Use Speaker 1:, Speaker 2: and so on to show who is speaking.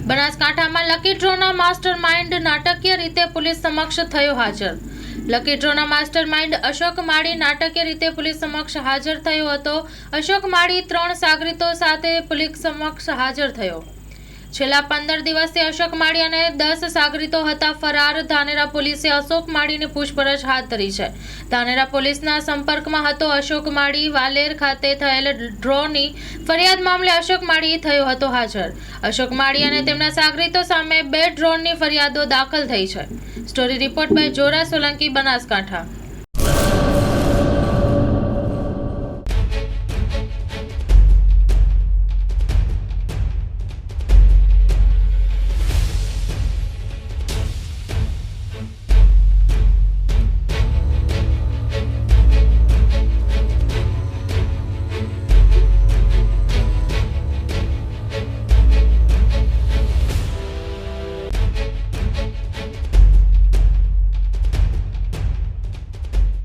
Speaker 1: બનાસકાંઠામાં lucky ડ્રોના master mind નાટકીય રીતે પોલીસ સમક્ષ થયો હાજર. લકી ડ્રોના માસ્ટર માઇન્ડ અશોક માળી નાટકીય રીતે પોલીસ સમક્ષ હાજર થયો હતો. અશોક માળી 3 સાગરીતો સાથે પોલીસ સમક્ષ હાજર થયો. છેલ્લા 15 દિવસથી અશોક માળી અને 10 સાગરીતો હતા ફરાર. ધાનેરા પોલીસે અશોક માળીની પૂછપરછ હાથ ધરી છે. ધાનેરા પોલીસના સંપર્કમાં હતો અશોક માળી. વાલેર ખાતે થયેલ ડ્રોની ફરિયાદ મામલે અશોક માળી થયો હતો હાજર. અશોક માળી અને તેમના સાગરીતો સામે 2 ડ્રોનની ફરિયાદો દાખલ થઈ છે. Story report by Zora Solanki, Banaskantha.